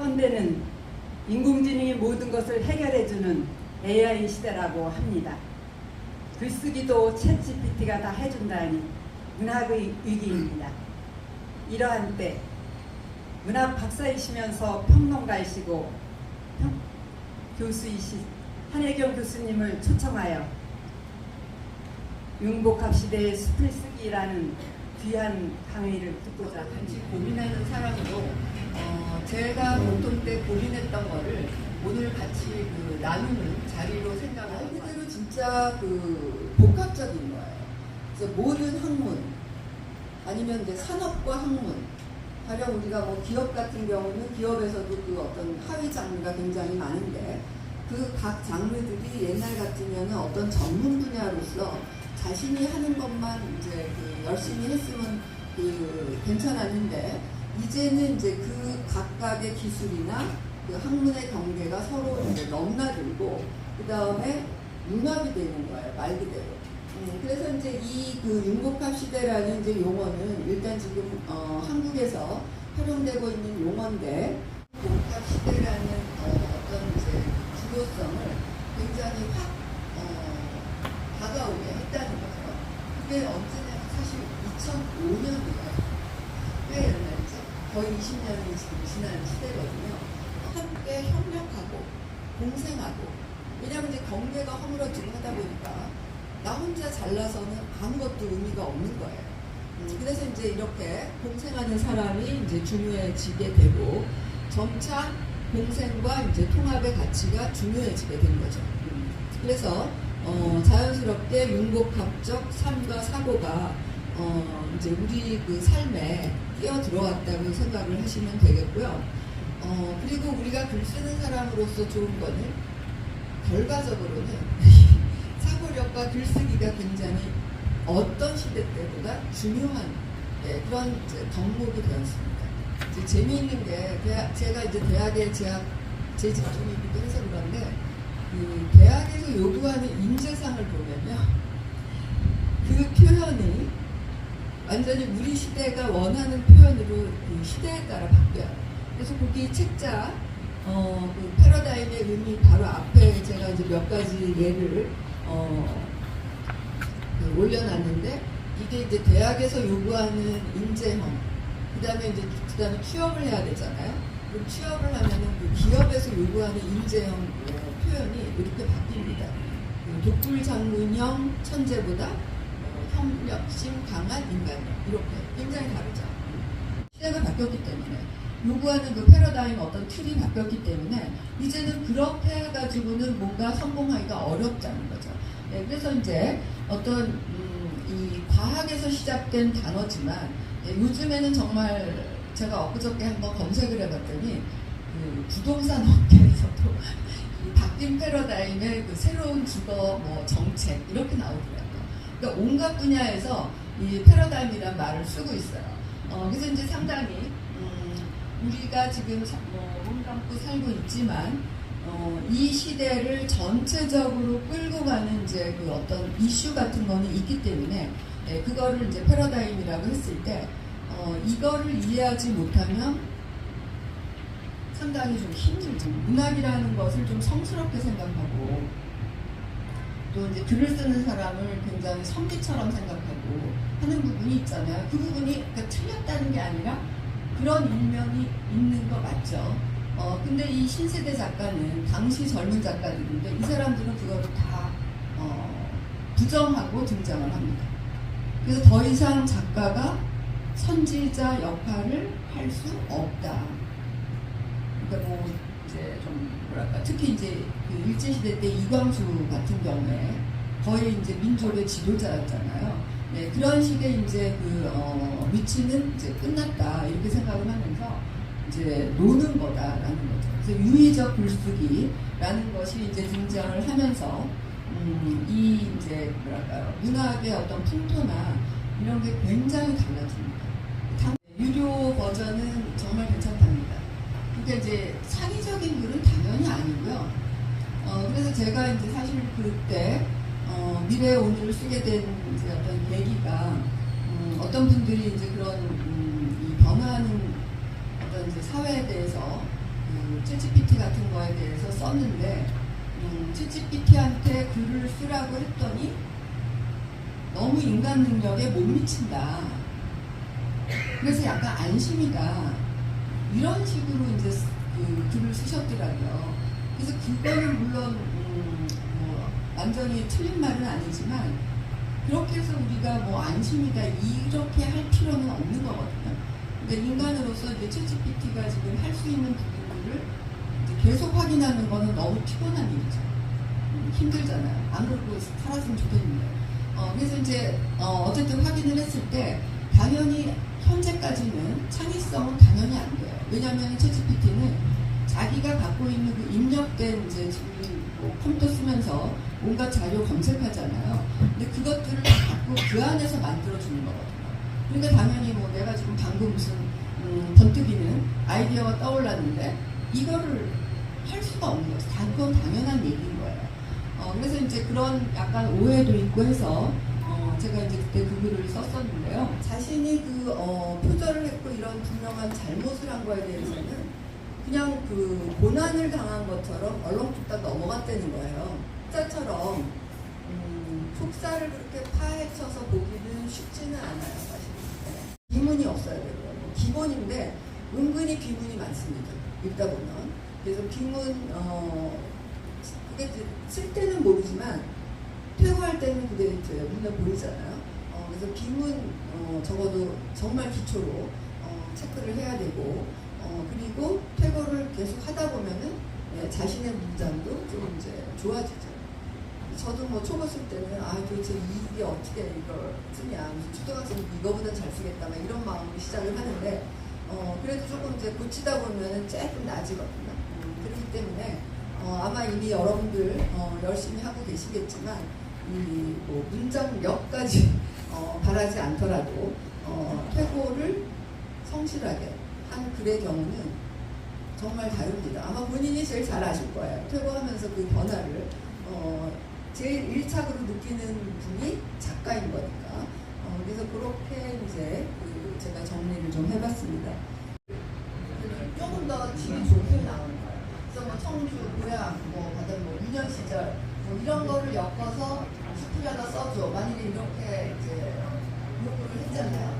현대는 인공지능이 모든 것을 해결해주는 AI 시대라고 합니다. 글쓰기도 챗GPT가 다 해준다니 문학의 위기입니다. 이러한 때 문학 박사이시면서 평론가이시고 교수이신 한혜경 교수님을 초청하여 융복합 시대의 숲을 쓰기라는 귀한 강의를 듣고자 같이 고민하는 사람으로 제가 보통 때 고민했던 거를 오늘 같이 나누는 자리로 생각을 그대로 진짜 복합적인 거예요. 그래서 모든 학문 아니면 이제 산업과 학문, 가령 우리가 뭐 기업 같은 경우는 기업에서도 어떤 하위 장르가 굉장히 많은데 각 장르들이 옛날 같으면 어떤 전문 분야로서 자신이 하는 것만 이제 열심히 했으면 괜찮았는데 이제는 이제 각각의 기술이나 학문의 경계가 서로 이제 넘나들고 그 다음에 융합이 되는 거예요, 말 그대로. 그래서 이제 이 융복합 시대라는 이제 용어는 일단 지금 한국에서 활용되고 있는 용어인데 융복합 시대라는 어떤 이제 중요성을 굉장히 확 다가오게 했다는 거죠. 그게 언제냐면 사실 2005년이에요. 꽤 옛날이죠. 거의 20년이 지금 지난 시대거든요. 함께 협력하고 공생하고, 왜냐하면 이제 경계가 허물어지고 하다 보니까 나 혼자 잘나서는 아무것도 의미가 없는 거예요. 그래서 이제 이렇게 공생하는 사람이 이제 중요해지게 되고 점차 공생과 이제 통합의 가치가 중요해지게 된 거죠. 그래서 자연스럽게 융복합적 삶과 사고가 이제 우리 삶에 끼어 들어왔다고 생각을 하시면 되겠고요. 그리고 우리가 글 쓰는 사람으로서 좋은 거는 결과적으로는 사고력과 글쓰기가 굉장히 어떤 시대 때보다 중요한 그런 이제 덕목이 되었습니다. 이제 재미있는 게 제가 이제 대학에 제 집중이기도 해서 그런데 대학에서 요구하는 인재상을 보면요, 그 표현이 완전히 우리 시대가 원하는 표현으로 시대에 따라 바뀌어요. 그래서 거기 책자 패러다임의 의미 바로 앞에 제가 이제 몇 가지 예를 올려놨는데, 이게 이제 대학에서 요구하는 인재형, 그다음에 취업을 해야 되잖아요. 그럼 취업을 하면은 기업에서 요구하는 인재형 표현이 이렇게 바뀝니다. 독불장군형 천재보다 협력심 강한 인간형, 이렇게 굉장히 다르죠. 시대가 바뀌었기 때문에 요구하는 패러다임 어떤 틀이 바뀌었기 때문에 이제는 그렇게 해가지고는 뭔가 성공하기가 어렵다는 거죠. 그래서 이제 어떤 이 과학에서 시작된 단어지만 요즘에는 정말 제가 엊그저께 한번 검색을 해봤더니 부동산 업계에서도 이 바뀐 패러다임의 새로운 주거 정책 이렇게 나오더라고요. 그러니까 온갖 분야에서 이 패러다임이라는 말을 쓰고 있어요. 그래서 이제 상당히 우리가 지금 몸 감고 살고 있지만 이 시대를 전체적으로 끌고 가는 이제 어떤 이슈 같은 거는 있기 때문에 그거를 이제 패러다임이라고 했을 때 이거를 이해하지 못하면 상당히 좀 힘들죠. 문학이라는 것을 좀 성스럽게 생각하고 또 이제 글을 쓰는 사람을 굉장히 선비처럼 생각하고 하는 부분이 있잖아요. 그 부분이 그러니까 틀렸다는 게 아니라 그런 일면이 있는 거 맞죠. 근데 이 신세대 작가는 당시 젊은 작가들인데 이 사람들은 그거를 다 부정하고 등장을 합니다. 그래서 더 이상 작가가 선지자 역할을 할 수 없다. 그러니까 이제 좀 뭐랄까, 특히 이제 일제시대 때 이광수 같은 경우에 거의 이제 민족의 지도자였잖아요. 네, 그런 식의 이제 위치는 이제 끝났다 이렇게 생각을 하면서 이제 노는 거다라는 거죠. 그래서 유의적 글쓰기라는 것이 이제 등장을 하면서 이 이제 뭐랄까요, 문학의 어떤 풍토나 이런 게 굉장히 달라집니다. 유료 버전은 정말 괜찮답니다. 그러니까 이제 창의적인 글은 당연히 아니고요. 그래서 제가 이제 사실 그때 미래의 오늘을 쓰게 된 이제 어떤 계기가 어떤 분들이 이제 그런 이 변화하는 어떤 이제 사회에 대해서 그 챗GPT 같은 거에 대해서 썼는데 챗GPT한테 글을 쓰라고 했더니 너무 인간 능력에 못 미친다. 그래서 약간 안심이다. 이런 식으로 이제 그 글을 쓰셨더라고요. 그래서 그거는 물론 뭐 완전히 틀린 말은 아니지만 그렇게 해서 우리가 뭐 안심이다 이렇게 할 필요는 없는 거거든요. 근데 인간으로서 이제 챗GPT가 지금 할 수 있는 부분들을 이제 계속 확인하는 거는 너무 피곤한 일이죠. 힘들잖아요. 안 그러고 살았으면 좋겠는데. 그래서 이제 어쨌든 확인을 했을 때 당연히 현재까지는 창의성은 당연히 안 돼요. 왜냐하면 챗GPT는 자기가 갖고 있는 그 입력된 이제 지금 뭐 컴퓨터 쓰면서 온갖 자료 검색하잖아요. 근데 그것들을 다 갖고 그 안에서 만들어주는 거거든요. 그러니까 당연히 뭐 내가 지금 방금 무슨 번뜩이는 아이디어가 떠올랐는데 이거를 할 수가 없는 거죠. 그건 당연한 얘기인 거예요. 그래서 이제 그런 약간 오해도 있고 해서 제가 이제 그때 그 글을 썼었는데요. 자신이 그 표절을 했고 이런 분명한 잘못을 한 거에 대해서는 그냥 그 고난을 당한 것처럼 얼렁뚱땅 넘어갔다는 거예요. 속사처럼 속사를 그렇게 파헤쳐서 보기는 쉽지는 않아요, 사실. 비문이 없어야 되고요. 뭐 기본인데 은근히 비문이 많습니다. 읽다 보면. 그래서 비문 그게 쓸 때는 모르지만 퇴고할 때는 그게 이제 눈에 보이잖아요. 그래서 비문 적어도 정말 기초로 체크를 해야 되고 그리고 퇴고를 계속 하다 보면은 자신의 문장도 좀 이제 좋아지죠. 저도 뭐 초보 쓸 때는 도대체 이게 어떻게 이걸 쓰냐, 무슨 초등학생 이거보다 잘 쓰겠다 막 이런 마음으로 시작을 하는데 그래도 조금 이제 고치다 보면은 조금 나아지거든요. 그렇기 때문에 아마 이미 여러분들 열심히 하고 계시겠지만 이 뭐 문장력까지 바라지 않더라도 퇴고를 성실하게 한 글의 경우는 정말 다릅니다. 아마 본인이 제일 잘 아실 거예요. 퇴고하면서 그 변화를 제일 일착으로 느끼는 분이 작가인 거니까. 그래서 그렇게 이제 제가 정리를 좀 해봤습니다. 조금 더 질이 좋게 나오는 거예요. 그래서 뭐 청주, 고향, 뭐 받은 뭐 유년 시절 뭐 이런 거를 엮어서 스프에다 써줘. 만일에 이렇게 이제 요구를 했잖아요.